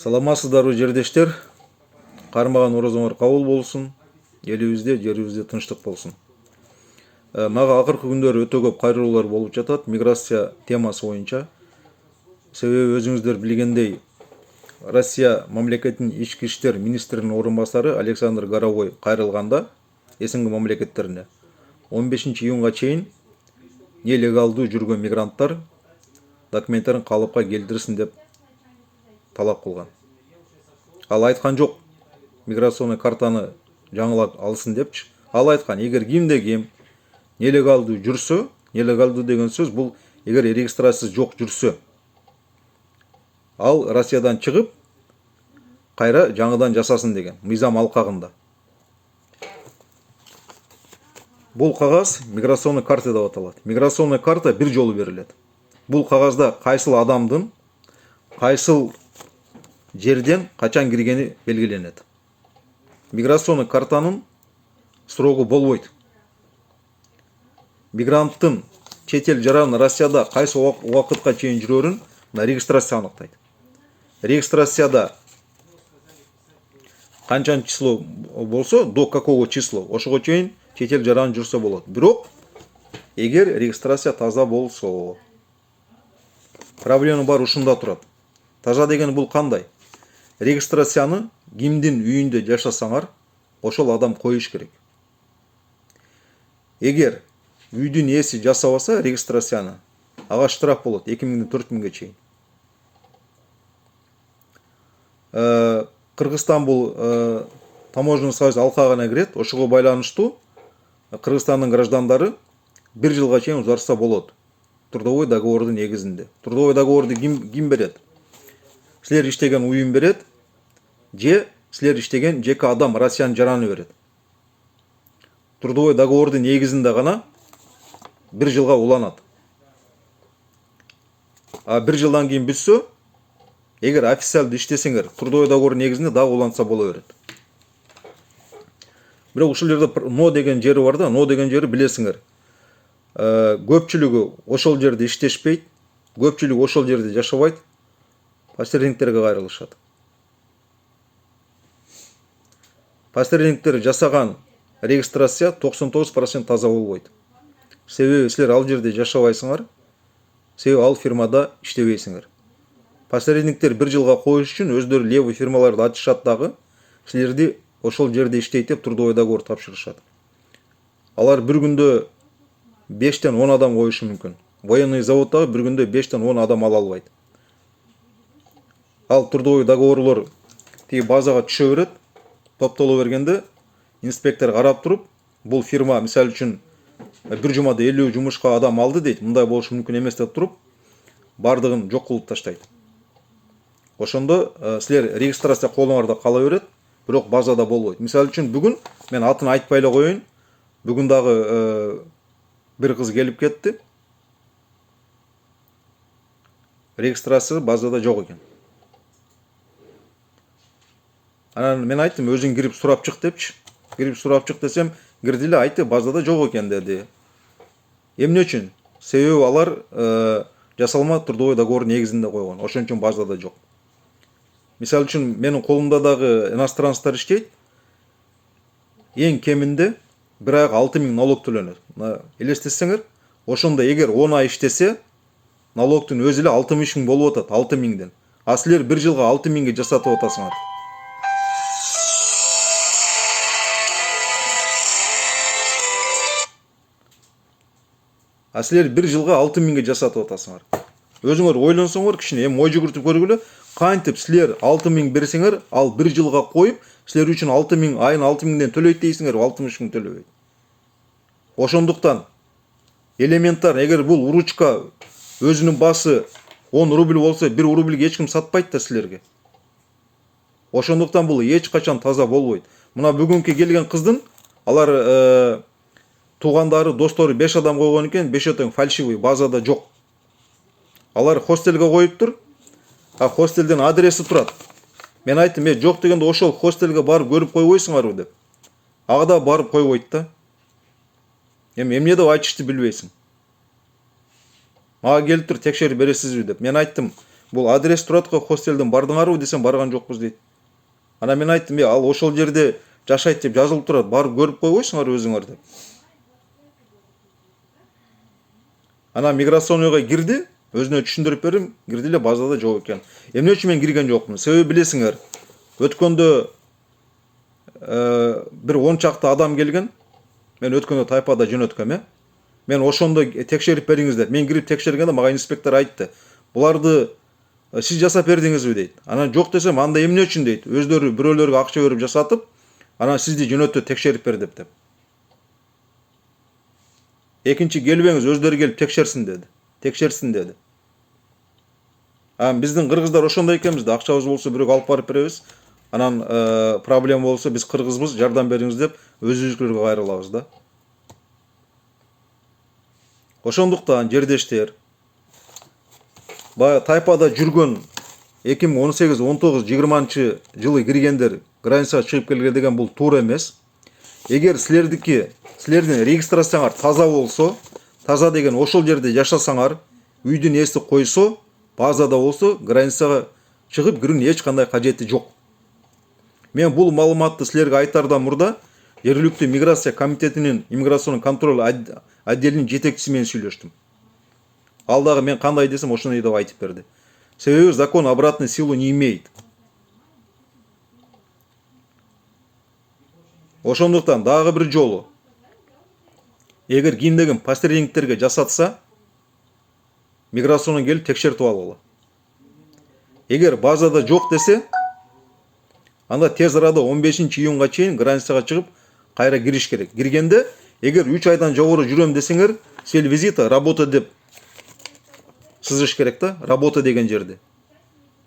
Саламатсыздарбы жердештер, кармаган орозоңор кабыл болсун, элибизде, жерибизде тынчтык болсун. Мага акыркы күндөр өтө көп кайрылуулар болуп жатат миграция темасы боюнча. Себеби өзүңүздөр билгендей, Россия мамлекетинин ички иштер министринин орун басары Александр Горовой кайрылганда СНГ мамлекеттерине 15-июнга чейин нелегалдуу жүргөн мигранттар документтерин калыпка келтирсин деп талап кылган. Ал айткан жок, миграционный картаны жаңылап алсын депчи. Ал айткан, эгер кимде ким нелегалдуу жүрсө, нелегалдуу деген сөз бул эгер регистрациясы жок жүрсө, ал Россиядан чыгып, кайра жаңыдан жасасын деген мыйзам алкагында. Бул кагаз миграционный карта деп аталат. Миграционный карта бир жолу берилет. Бул кагазда кайсыл адамдын кайсыл жерден качан киргени белгиленет. Миграционный картанын срогу болбойт. Мигранттын чет эл жаран Россияда кайсы убакытка чейин жүрөрүн регистрация аныктайт. Регистрацияда канчанчы число болсо, до какого число, ошого чейин чет эл жаран жүрсө болот. Бирок эгер регистрация таза болсо, проблема бар ушунда турат. Таза деген бул кандай? Регистрацияны кимдин үйүндө жашасаңар, ошол адам коюш керек. Эгер үйдүн ээси жасабаса регистрацияны, ага штраф болот 2000-ден 4000-ге чейин. Кыргызстан бул таможенный союз алкагына кирет, ошого байланыштуу Кыргызстандын граждандары 1 жылга чейин узартса болот. Трудовой договордун негизинде. Трудовой договорду ким берет? Силер иштеген уюм берет, же силер иштеген жеке адам Россиянын жараны берет. Трудовой договордун негизинде гана 1 жылга уланат. А 1 жылдан кийин бүтсө, эгер официалдуу иштесеңер, трудовой договор негизинде дагы уланса боло берет. Бирок ушул жерде но деген жери бар да, но деген жери билесиңер. Көпчүлүгү ошол жерде иштешпейт, көпчүлүгү ошол жерде жашабайт, посредниктерге кайрылышат. Посредниктер жасаган регистрация 99% таза болбойт. Себеби силер ал жерде жашабайсыңар, себеби ал фирмада иштебейсиңер. Посредниктер 1 жылга коюш үчүн өздөрү левый фирмаларды ачышат дагы, силерди ошол жерде иштейт деп трудовой договор тапшырышат. Алар бир күндө 5-тен 10 адам коюшу мүмкүн. Военный заводдагы бир күндө 5-тен 10 адам ала албайт. Ал трудовой договорлор тиги базага түшө берет, топтоло бергенде инспектор карап туруп, бул фирма мисалы үчүн бир жумада 50 жумушка адам алды дейт, мындай болушу мүмкүн эмес деп туруп, бардыгын жок кылып таштайт. Ошондо силер регистрация колуңарда кала берет, бирок базада болбойт. Мисалы үчүн бүгүн мен атын айтпай эле коеюн. Бүгүн дагы бир кыз келип кетти. Регистрация базада жок экен. Анан мен айттым, өзүң кирип сурап чык депчи. Кирип сурап чык десем, кирди эле, айтты, базада жок экен деди. Эмне үчүн? Себеби алар жасалма трудовой договор негизинде койгон. Ошон үчүн базада жок. Мисалы үчүн менин колумда дагы иностранцтар иштейт. Эң кеминде бир айга 6000 налог төлөнөт. Элестетсеңер, ошондо эгер 10 ай иштесе, налогтун өзү эле 60 000 болуп атат, 6000ден. А силер 1 жылга 6000ге жасатып атасыңар. А силер 1 жылга 6000ге жасатып атасыңар. Өзүңөр ойлонсоңор, кичине эми ой жүгүртүп көргүлө, кантип силер 6000 берсеңер, ал 1 жылга коюп, силер үчүн 6000 айын 6000ден төлөйт дейсиңер, 60 000 төлөбөйт. Ошондуктан элементар, эгер бул уручка өзүнүн басы 10 рубль болсо, 1 рубльге эч ким сатпайт да силерге. Ошондуктан бул эч качан таза болбойт. Мына бүгүнкү келген кыздын алар туугандары, достору 5 адам койгон экен, 5 тең фальшивый, базада жок. Алар хостелге коюптур, а хостелден адреси турат. Мен айттым, жок дегенде ошол хостелге барып көрүп койбойсуңарбы деп. Ага да барып койбойт да. Эми эмне деп айтышты билбейсиң. Мага келиптир, текшерип бересизби деп. Мен айттым, Бул адрес турат го, хостелден бардыңарбы десем барган жокпуз дейт. Ана мен айттым, ал ошол жерде жашайт деп жазылып турат, барып көрүп койбойсуңар өзүңөр деп. Ана миграционныйга кирди, өзүнө түшүндүрүп бердим, кирди эле, базада жок экен. Эмне үчүн мен кирген жокмун? Себеби билесиңер, өткөндө бир 10 чакты адам келген. Мен өткөндө тайпада жөнөткөм, мен ошондо текшерип бериңиз деп. Мен кирип текшергенде мага инспектор айтты. Буларды сиз жасап бердиңизби дейт. Анан жок десем, анда эмне үчүн дейт. Өздөрү бирөөлөргө акча берип жасатып, анан сизди жөнөттү текшерип бер деп. Экинчи келбеңиз, өздөрү келип текшерсин деди. Текшерсин деди. Биздин кыргыздар ошондой экенбиз да, акчабыз болсо бирөөгө алып барып беребиз. Анан проблема болсо биз кыргызбыз, жардам бериңиз деп өзүбүзгөргө кайрылабыз да. Ошондуктан жердештер, баягы тайпада жүргөн 2018, 19, 20 жылы киргендер границага чыгып келген деген бул туура эмес. Эгер силердин регистрацияңар таза болсо, таза деген ошол жерде жашасаңар, үйдүн ээси койсо, базада болсо, границага чыгып кирүүнүн эч кандай кажети жок. Мен бул маалыматты силерге айтардан мурда жергиликтүү миграция комитетинин иммиграционный контроль отделинин жетекчиси менен сүйлөштүм. Ал дагы мен кандай десем ошондой деп айтып берди. Себеби закон обратной силу не имеет. Ошондуктан дагы бир жолу, эгер кимдеген посредниктерге жасатса, миграционный келип текшертип алгыла. Эгер базада жок десе, анда тез арада 15 июнга чейин границага чыгып кайра кириш керек. Киргенде, эгер 3 айдан жогору жүрөм десеңер, цель визита работа деп сызыш керек да, работа деген жерде.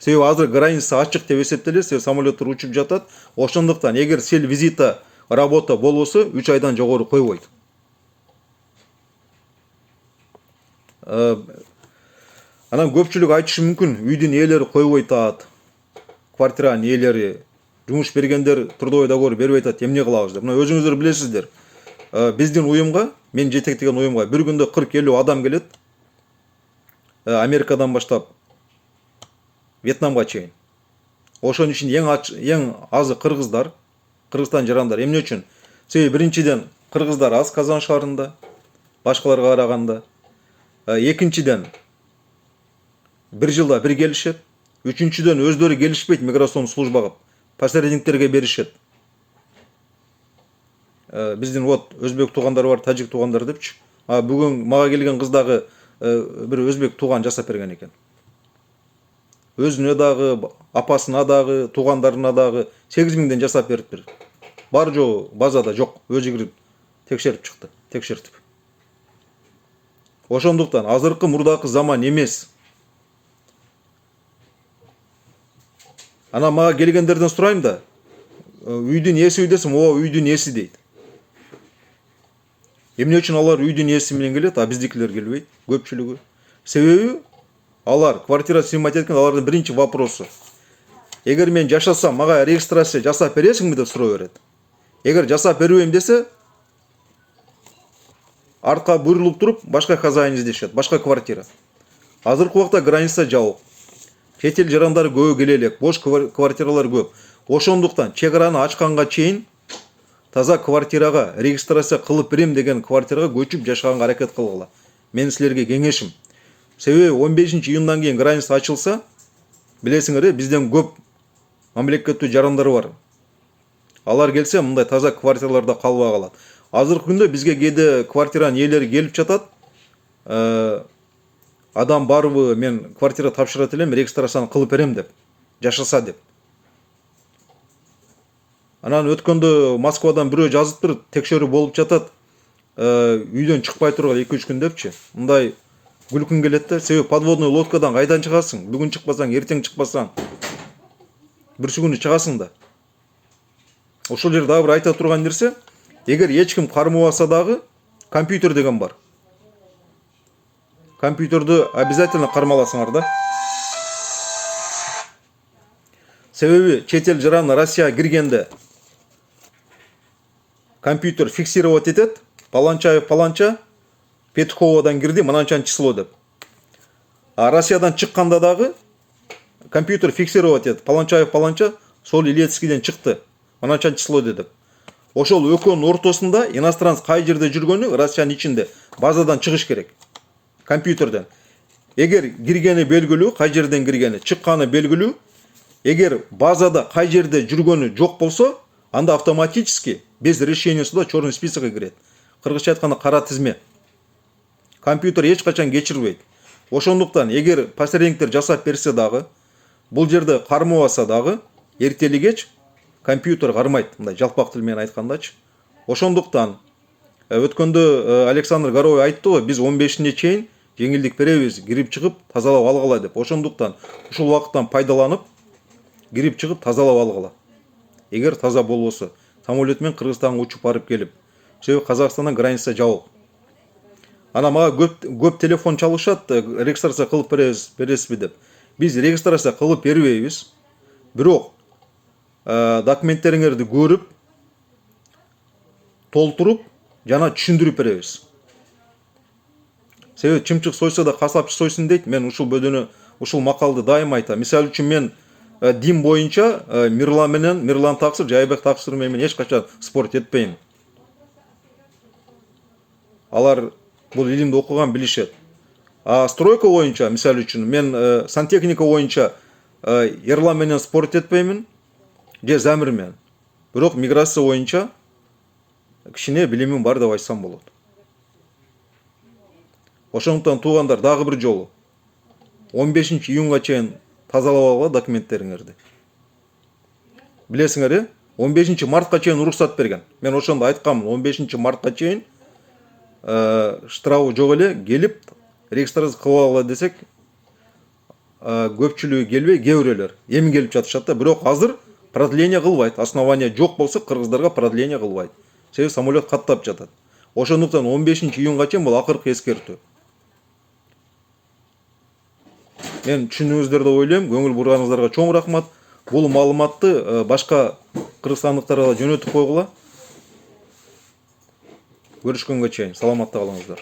Себеби азыр граница ачык деп эсептелет, себеби самолеттер учуп жатат. Ошондуктан эгер цель визита работа болбосо, 3 айдан жогору койбойт. Анан көпчүлүк айтышы мүмкүн, үйдүн ээлери койбойт атат, квартиранын ээлери, жумуш бергендер трудовой договор бербей атат, эмне кылабыз деп. Мына өзүңүздөр билесиздер. Биздин уюмга, мен жетектеген уюмга бир күндө 40-50 адам келет. Америкадан баштап Вьетнамга чейин. Ошонун ичинде эң азы кыргыздар, Кыргызстан жарандар. Эмне үчүн? Себеби биринчиден кыргыздар аз Казан шаарында, башкаларга караганда. Экинчиден бир жылда бир келишет. Үчүнчүдөн өздөрү келишпейт миграцион службага, посредниктерге беришет. Биздин вот өзбек туугандар бар, тажик туугандар депчи. Бүгүн мага келген кыз дагы бир өзбек тууган жасап берген экен. Өзүнө дагы, апасына дагы, туугандарына дагы 8000ден жасап бериптир. Бар жоо базада жок, өзү кирип текшерип чыкты, текшертип. Ошондуктан азыркы мурдакы заман эмес. Ана мага келгендерден сурайм да, үйдүн ээсиби десем, үйдүн ээси дейт. Эмне үчүн алар үйдүн ээси менен келет, биздикилер келбейт, көпчүлүгү? Себеби алар квартира снимать эткен, алардын биринчи вопросу: эгер мен жашасам, мага регистрация жасап бересиңби деп суроо берет. Эгер жасап бербейм десе, артка буйрулуп туруп, башка хозяин издешет, башка квартира. Азыркы убакта граница жабык. Чет эл жарандары көбү келе элек, бош квартиралар көп. Ошондуктан чек араны ачканга чейин таза квартирага регистрация кылып берем деген квартирага көчүп жашаганга аракет кылгыла. Мен силерге кеңешим. Себеби 15 июндан кийин граница ачылса, билесиңер, бизден көп мамлекеттүү жарандар бар. Алар келсе, мындай таза квартираларда калбай калат. Азыркы күндө бизге кээде квартиранын ээлери келип жатат. Адам барбы, мен квартира тапшырат элем, регистрацияны кылып берем деп, жашаса деп. Анан өткөндө Москвадан бирөө жазыптыр, текшерүү болуп жатат, үйдөн чыкпай турган 2-3 күн депчи. Мындай күлкүң келет да, себеби подводный лодкадан кайдан чыгасың? Бүгүн чыкпасаң, эртең чыкпасаң, бүрсү күнү чыгасың да. Ошол жерде дагы бир айта турган нерсе, эгер эч ким кармабаса дагы компьютер деген бар. Компьютерді обязательно кармаласыңар да. Себеби чет эл жараны Россияга киргенде компьютер фиксировать этет, паланча Петуховадан кирди, мынанчан число деп. А Россиядан чыкканда дагы компьютер фиксировать етет. Паланчаев паланча сол Илецкийден чыкты. Ананчан число дедик. Ошол экөөнүн ортосунда иностранец кай жерде жүргөнү Россиянын ичинде базадан чыгыш керек. Компьютерден. Эгер киргени белгилүү, кай жерден киргени, чыкканы белгилүү. Эгер базада кай жерде жүргөнү жок болсо, анда автоматически без решения суда черный списокко кирет. Кыргызча айтканда кара тизме. Компьютер эч качан кечирбейт. Ошондуктан эгер посредниктер жасап берсе дагы, бул жерде кармабаса дагы, эртели кеч компьютер кармайт. Мындай жалпак тил менен айткандачы. Ошондуктан өткөндө Александр Горовой айтты го, биз 15-ине чейин жеңилдик беребиз, кирип чыгып тазалап алгыла деп. Ошондуктан ушул убакыттан пайдаланып кирип чыгып тазалап алгыла. Эгер таза болбосо, самолет менен Кыргызстанга учуп барып келип. Себеби Казакстандан граница жабык. Ана мага көп телефон чалышат, регистрация кылып бересизби деп. Биз регистрация кылып бербейбиз. Бирок документтериңерди көрүп, толтуруп, жана түшүндүрүп беребиз. Себеби чымчык сойсо да касапчы сойсун дейт. Мен ушул бөдөнү, ушул макалды дайым айтам. Мисалы үчүн мен дин боюнча Мирлан Таксыр, Жайбек Таксыр менен эч качан спорт этпейм. Алар бул илимди окуган, билишет. А стройка боюнча, мисалы үчүн мен сантехника боюнча Ерлан менен спорт этпеймин, же Замир менен. Бирок миграция боюнча кичине билимим бар деп айтсам болот. Ошондуктан туугандар, дагы бир жолу 15-июнга чейин тазалап алгыла документтериңерди. Билесиңер, 15-мартка чейин уруксат берген. Мен ошондо айтканмын, 15-мартка чейин штрафы жок эле, келип регистрация кылып алгыла десек, көпчүлүгү келбей, кээ бирөөлөр эми келип жатышат да. Бирок азыр продление кылбайт. Основание жок болсо кыргыздарга продление кылбайт. Себеби самолет каттап жатат. Ошондуктан 15-июнга чейин бул акыркы эскертүү. Мен түшүндүңүздөр деп ойлойм. Көңүл бурганыңыздарга чоң рахмат. Бул маалыматты башка кыргызстандыктарга да жөнөтүп койгула. Көрүшкөнгө чейин саламатта калыңыздар.